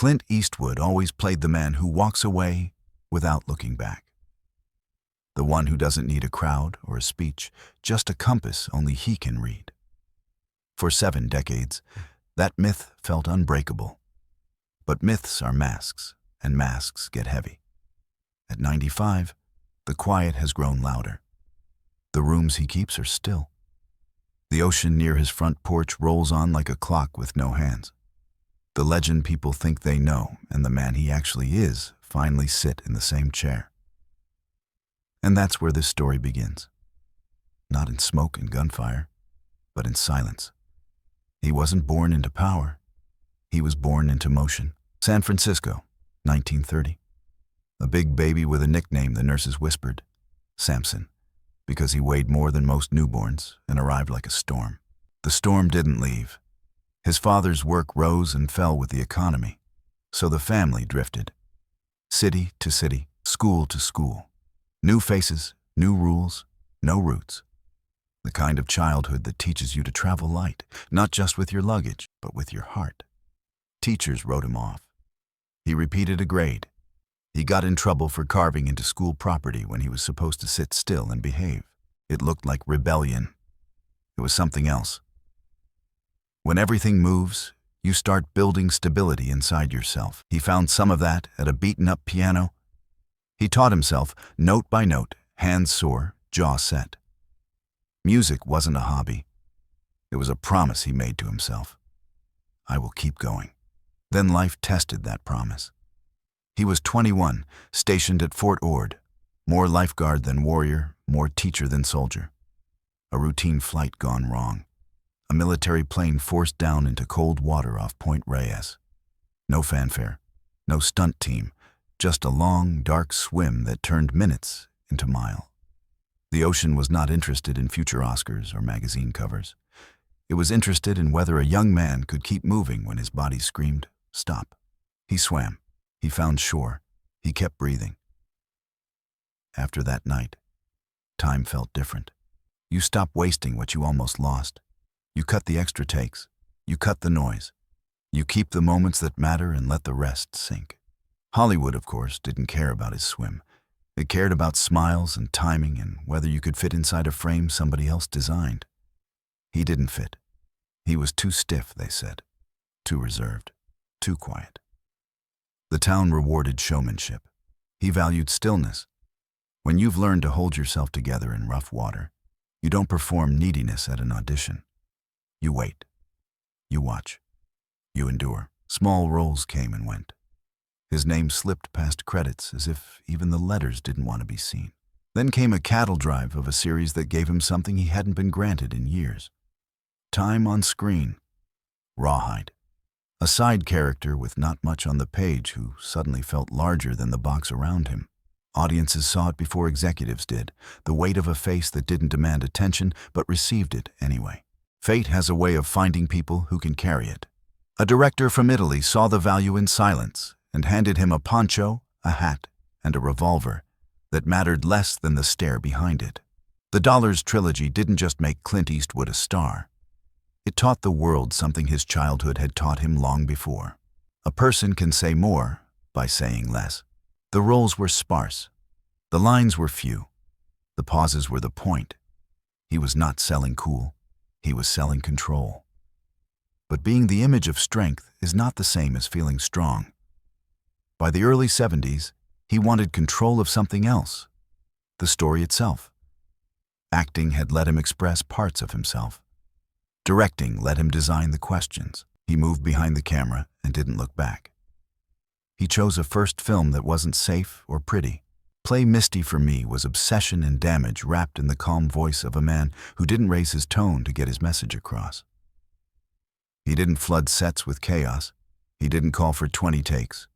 Clint Eastwood always played the man who walks away without looking back. The one who doesn't need a crowd or a speech, just a compass only he can read. For 7 decades, that myth felt unbreakable. But myths are masks, and masks get heavy. At 95, the quiet has grown louder. The rooms he keeps are still. The ocean near his front porch rolls on like a clock with no hands. The legend people think they know and the man he actually is finally sit in the same chair. And that's where this story begins. Not in smoke and gunfire, but in silence. He wasn't born into power. He was born into motion. San Francisco, 1930. A big baby with a nickname the nurses whispered, Samson, because he weighed more than most newborns and arrived like a storm. The storm didn't leave. His father's work rose and fell with the economy, so the family drifted. City to city, school to school. New faces, new rules, no roots. The kind of childhood that teaches you to travel light, not just with your luggage, but with your heart. Teachers wrote him off. He repeated a grade. He got in trouble for carving into school property when he was supposed to sit still and behave. It looked like rebellion. It was something else. When everything moves, you start building stability inside yourself. He found some of that at a beaten-up piano. He taught himself, note by note, hands sore, jaw set. Music wasn't a hobby. It was a promise he made to himself. I will keep going. Then life tested that promise. He was 21, stationed at Fort Ord, more lifeguard than warrior, more teacher than soldier. A routine flight gone wrong. A military plane forced down into cold water off Point Reyes. No fanfare, no stunt team, just a long, dark swim that turned minutes into miles. The ocean was not interested in future Oscars or magazine covers. It was interested in whether a young man could keep moving when his body screamed, stop. He swam. He found shore. He kept breathing. After that night, time felt different. You stop wasting what you almost lost. You cut the extra takes. You cut the noise. You keep the moments that matter and let the rest sink. Hollywood, of course, didn't care about his swim. It cared about smiles and timing and whether you could fit inside a frame somebody else designed. He didn't fit. He was too stiff, they said. Too reserved. Too quiet. The town rewarded showmanship. He valued stillness. When you've learned to hold yourself together in rough water, you don't perform neediness at an audition. You wait. You watch. You endure. Small roles came and went. His name slipped past credits as if even the letters didn't want to be seen. Then came a cattle drive of a series that gave him something he hadn't been granted in years. Time on screen. Rawhide. A side character with not much on the page who suddenly felt larger than the box around him. Audiences saw it before executives did, the weight of a face that didn't demand attention but received it anyway. Fate has a way of finding people who can carry it. A director from Italy saw the value in silence and handed him a poncho, a hat, and a revolver that mattered less than the stare behind it. The Dollars trilogy didn't just make Clint Eastwood a star. It taught the world something his childhood had taught him long before. A person can say more by saying less. The roles were sparse. The lines were few. The pauses were the point. He was not selling cool. He was selling control. But being the image of strength is not the same as feeling strong. By the early 70s, he wanted control of something else, the story itself. Acting had let him express parts of himself. Directing let him design the questions. He moved behind the camera and didn't look back. He chose a first film that wasn't safe or pretty. Play Misty for me was obsession and damage wrapped in the calm voice of a man who didn't raise his tone to get his message across. He didn't flood sets with chaos. He didn't call for 20 takes.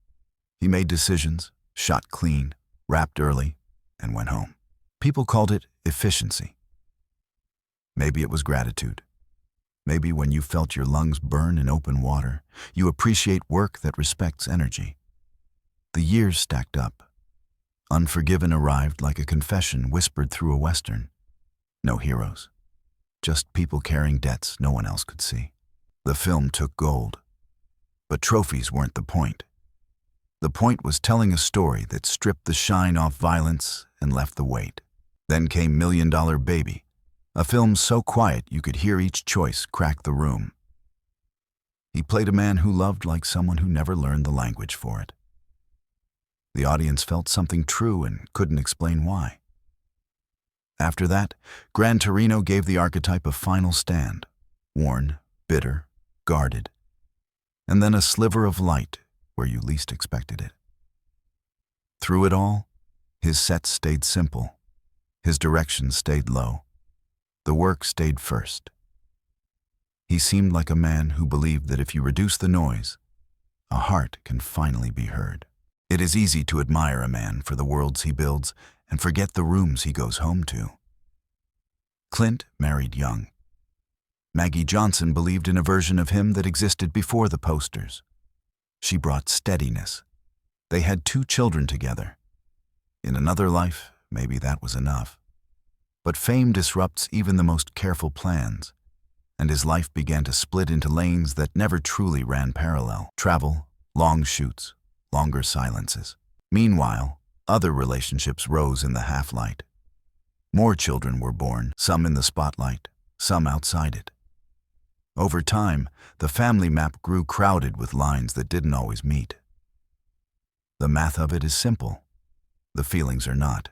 He made decisions, shot clean, wrapped early, and went home. People called it efficiency. Maybe it was gratitude. Maybe when you felt your lungs burn in open water, you appreciate work that respects energy. The years stacked up. Unforgiven arrived like a confession whispered through a western. No heroes. Just people carrying debts no one else could see. The film took gold. But trophies weren't the point. The point was telling a story that stripped the shine off violence and left the weight. Then came $1 Million Baby, a film so quiet you could hear each choice crack the room. He played a man who loved like someone who never learned the language for it. The audience felt something true and couldn't explain why. After that, Gran Torino gave the archetype a final stand, worn, bitter, guarded, and then a sliver of light where you least expected it. Through it all, his sets stayed simple, his direction stayed low, the work stayed first. He seemed like a man who believed that if you reduce the noise, a heart can finally be heard. It is easy to admire a man for the worlds he builds and forget the rooms he goes home to. Clint married young. Maggie Johnson believed in a version of him that existed before the posters. She brought steadiness. They had 2 children together. In another life, maybe that was enough. But fame disrupts even the most careful plans, and his life began to split into lanes that never truly ran parallel. Travel, long shoots, longer silences. Meanwhile, other relationships rose in the half-light. More children were born, some in the spotlight, some outside it. Over time, the family map grew crowded with lines that didn't always meet. The math of it is simple. The feelings are not.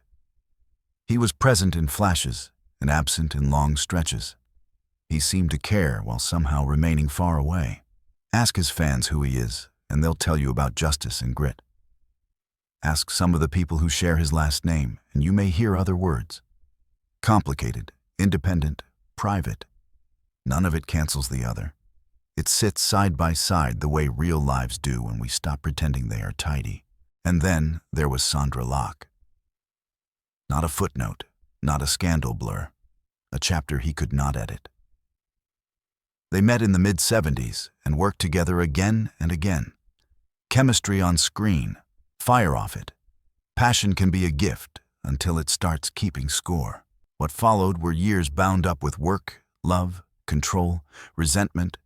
He was present in flashes and absent in long stretches. He seemed to care while somehow remaining far away. Ask his fans who he is, and they'll tell you about justice and grit. Ask some of the people who share his last name, and you may hear other words. Complicated, independent, private. None of it cancels the other. It sits side by side the way real lives do when we stop pretending they are tidy. And then there was Sandra Locke. Not a footnote, not a scandal blur, a chapter he could not edit. They met in the mid-70s and worked together again and again. Chemistry on screen, fire off it. Passion can be a gift until it starts keeping score. What followed were years bound up with work, love, control, resentment,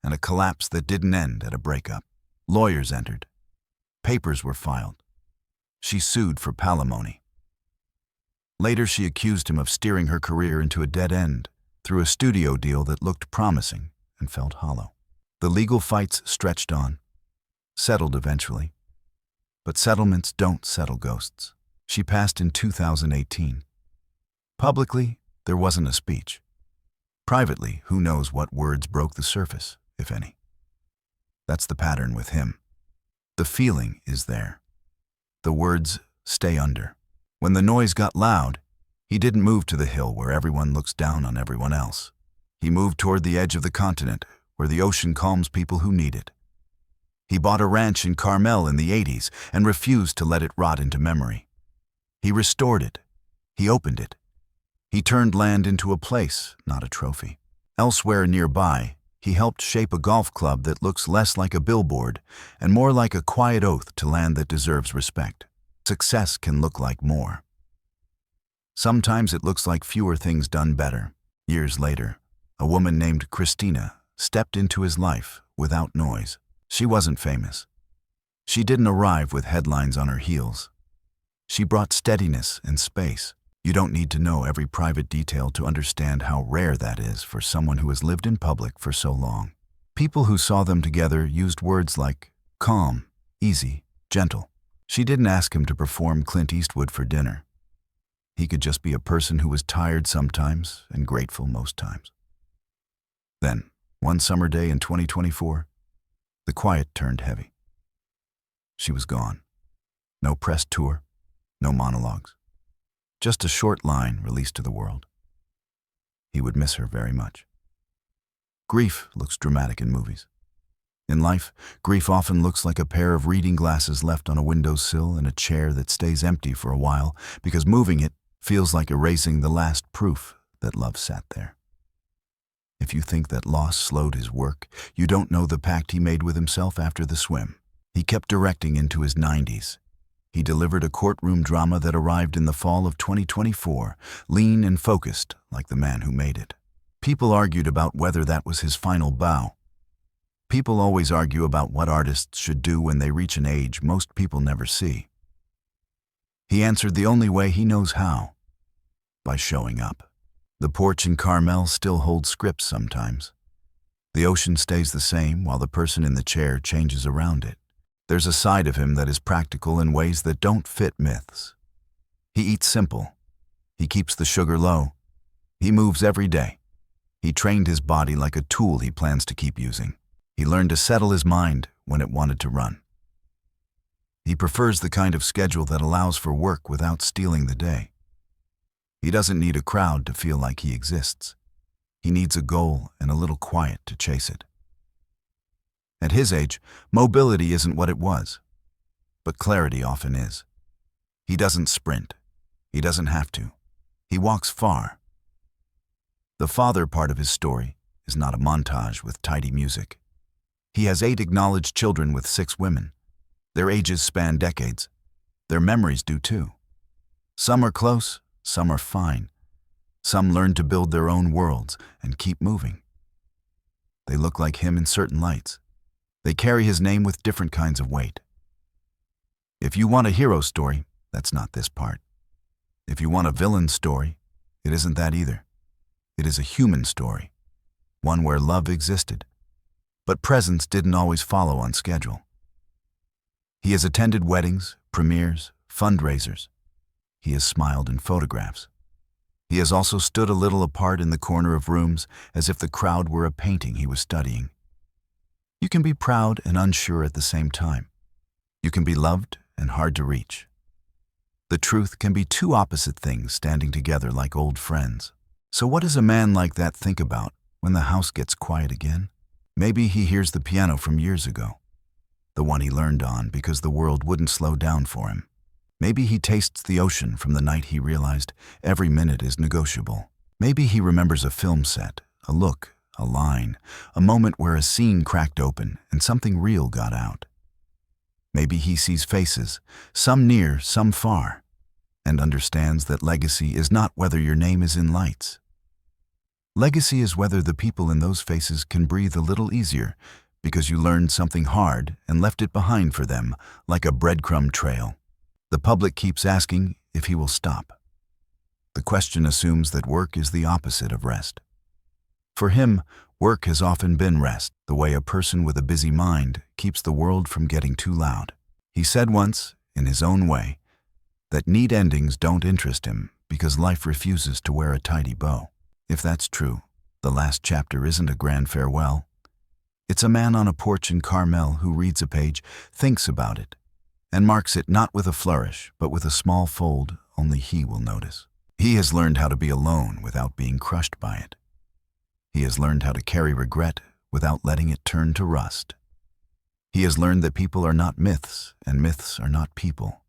and a collapse that didn't end at a breakup. Lawyers entered. Papers were filed. She sued for palimony. Later, she accused him of steering her career into a dead end through a studio deal that looked promising and felt hollow. The legal fights stretched on, settled eventually. But settlements don't settle ghosts. She passed in 2018. Publicly, there wasn't a speech. Privately, who knows what words broke the surface, if any. That's the pattern with him. The feeling is there. The words stay under. When the noise got loud, he didn't move to the hill where everyone looks down on everyone else. He moved toward the edge of the continent, where the ocean calms people who need it. He bought a ranch in Carmel in the 80s and refused to let it rot into memory. He restored it. He opened it. He turned land into a place, not a trophy. Elsewhere nearby, he helped shape a golf club that looks less like a billboard and more like a quiet oath to land that deserves respect. Success can look like more. Sometimes it looks like fewer things done better. Years later, a woman named Christina stepped into his life without noise. She wasn't famous. She didn't arrive with headlines on her heels. She brought steadiness and space. You don't need to know every private detail to understand how rare that is for someone who has lived in public for so long. People who saw them together used words like calm, easy, gentle. She didn't ask him to perform Clint Eastwood for dinner. He could just be a person who was tired sometimes and grateful most times. Then, one summer day in 2024, the quiet turned heavy. She was gone. No press tour, no monologues. Just a short line released to the world. He would miss her very much. Grief looks dramatic in movies. In life, grief often looks like a pair of reading glasses left on a windowsill and a chair that stays empty for a while because moving it feels like erasing the last proof that love sat there. If you think that loss slowed his work, you don't know the pact he made with himself after the swim. He kept directing into his 90s. He delivered a courtroom drama that arrived in the fall of 2024, lean and focused like the man who made it. People argued about whether that was his final bow. People always argue about what artists should do when they reach an age most people never see. He answered the only way he knows how: by showing up. The porch in Carmel still holds scripts sometimes. The ocean stays the same while the person in the chair changes around it. There's a side of him that is practical in ways that don't fit myths. He eats simple. He keeps the sugar low. He moves every day. He trained his body like a tool he plans to keep using. He learned to settle his mind when it wanted to run. He prefers the kind of schedule that allows for work without stealing the day. He doesn't need a crowd to feel like he exists. He needs a goal and a little quiet to chase it. At his age, mobility isn't what it was, but clarity often is. He doesn't sprint. He doesn't have to. He walks far. The father part of his story is not a montage with tidy music. He has 8 acknowledged children with 6 women. Their ages span decades. Their memories do too. Some are close, some are fine. Some learn to build their own worlds and keep moving. They look like him in certain lights. They carry his name with different kinds of weight. If you want a hero story, that's not this part. If you want a villain story, it isn't that either. It is a human story, one where love existed, but presence didn't always follow on schedule. He has attended weddings, premieres, fundraisers. He has smiled in photographs. He has also stood a little apart in the corner of rooms as if the crowd were a painting he was studying. You can be proud and unsure at the same time. You can be loved and hard to reach. The truth can be 2 opposite things standing together like old friends. So what does a man like that think about when the house gets quiet again? Maybe he hears the piano from years ago, the one he learned on because the world wouldn't slow down for him. Maybe he tastes the ocean from the night he realized every minute is negotiable. Maybe he remembers a film set, a look, a line, a moment where a scene cracked open and something real got out. Maybe he sees faces, some near, some far, and understands that legacy is not whether your name is in lights. Legacy is whether the people in those faces can breathe a little easier because you learned something hard and left it behind for them like a breadcrumb trail. The public keeps asking if he will stop. The question assumes that work is the opposite of rest. For him, work has often been rest, the way a person with a busy mind keeps the world from getting too loud. He said once, in his own way, that neat endings don't interest him because life refuses to wear a tidy bow. If that's true, the last chapter isn't a grand farewell. It's a man on a porch in Carmel who reads a page, thinks about it, and marks it not with a flourish, but with a small fold only he will notice. He has learned how to be alone without being crushed by it. He has learned how to carry regret without letting it turn to rust. He has learned that people are not myths, and myths are not people,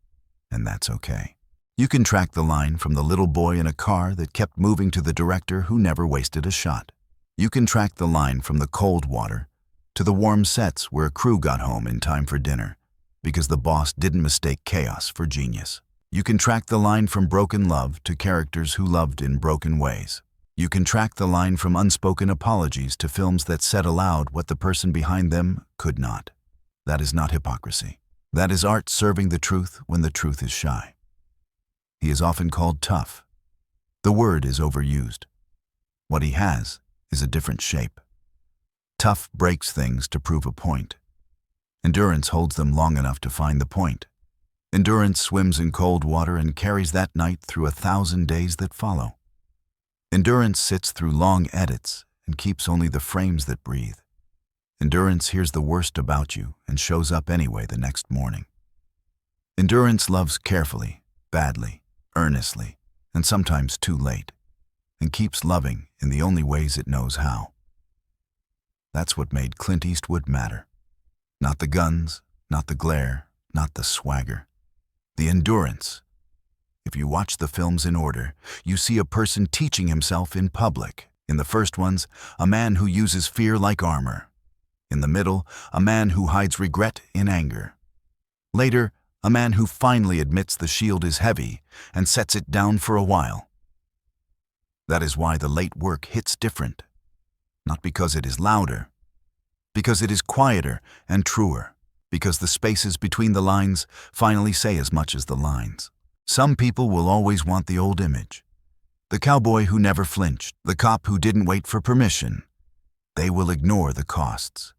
and that's okay. You can track the line from the little boy in a car that kept moving to the director who never wasted a shot. You can track the line from the cold water to the warm sets where a crew got home in time for dinner because the boss didn't mistake chaos for genius. You can track the line from broken love to characters who loved in broken ways. You can track the line from unspoken apologies to films that said aloud what the person behind them could not. That is not hypocrisy. That is art serving the truth when the truth is shy. He is often called tough. The word is overused. What he has is a different shape. Tough breaks things to prove a point. Endurance holds them long enough to find the point. Endurance swims in cold water and carries that night through 1,000 days that follow. Endurance sits through long edits and keeps only the frames that breathe. Endurance hears the worst about you and shows up anyway the next morning. Endurance loves carefully, badly, earnestly, and sometimes too late, and keeps loving in the only ways it knows how. That's what made Clint Eastwood matter. Not the guns, not the glare, not the swagger. The endurance. If you watch the films in order, you see a person teaching himself in public. In the first ones, a man who uses fear like armor. In the middle, a man who hides regret in anger. Later, a man who finally admits the shield is heavy and sets it down for a while. That is why the late work hits different. Not because it is louder, because it is quieter and truer, because the spaces between the lines finally say as much as the lines. Some people will always want the old image. The cowboy who never flinched, the cop who didn't wait for permission. They will ignore the costs.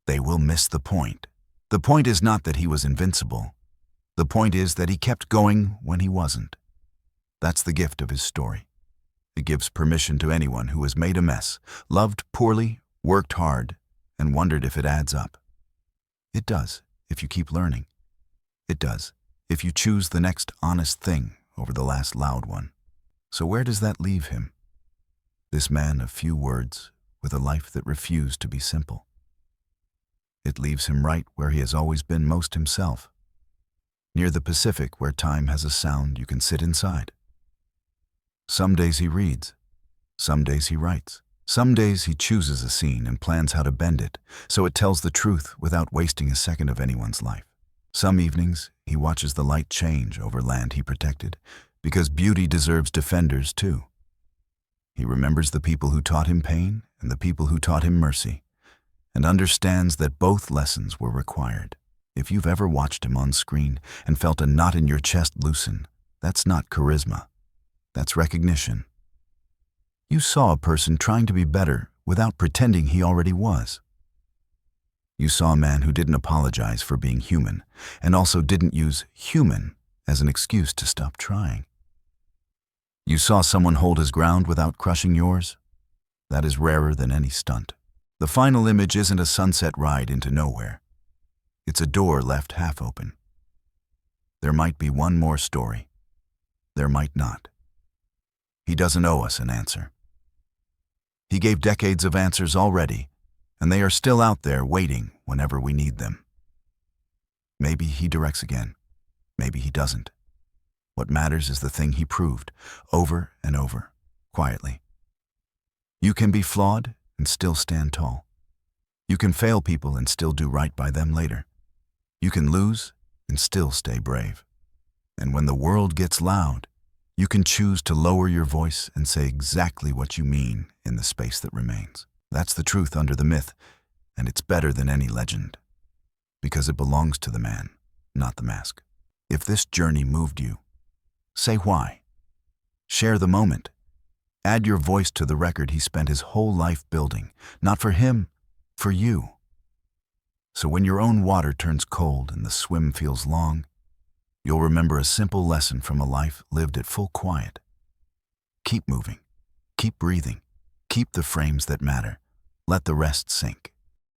They will miss the point. The point is not that he was invincible. The point is that he kept going when he wasn't. That's the gift of his story. It gives permission to anyone who has made a mess, loved poorly, worked hard, and wondered if it adds up. It does, if you keep learning. It does, if you choose the next honest thing over the last loud one. So where does that leave him? This man of few words, with a life that refused to be simple. It leaves him right where he has always been most himself, near the Pacific where time has a sound you can sit inside. Some days he reads, some days he writes, some days he chooses a scene and plans how to bend it so it tells the truth without wasting a second of anyone's life. Some evenings he watches the light change over land he protected, because beauty deserves defenders too. He remembers the people who taught him pain and the people who taught him mercy, and understands that both lessons were required. If you've ever watched him on screen and felt a knot in your chest loosen, that's not charisma. That's recognition. You saw a person trying to be better without pretending he already was. You saw a man who didn't apologize for being human and also didn't use human as an excuse to stop trying. You saw someone hold his ground without crushing yours. That is rarer than any stunt. The final image isn't a sunset ride into nowhere. It's a door left half open. There might be one more story. There might not. He doesn't owe us an answer. He gave decades of answers already, and they are still out there waiting whenever we need them. Maybe he directs again. Maybe he doesn't. What matters is the thing he proved, over and over, quietly. You can be flawed and still stand tall. You can fail people and still do right by them later. You can lose and still stay brave. And when the world gets loud, you can choose to lower your voice and say exactly what you mean in the space that remains. That's the truth under the myth, and it's better than any legend, because it belongs to the man, not the mask. If this journey moved you, say why. Share the moment. Add your voice to the record he spent his whole life building, not for him, for you. So when your own water turns cold and the swim feels long, you'll remember a simple lesson from a life lived at full quiet. Keep moving. Keep breathing. Keep the frames that matter. Let the rest sink.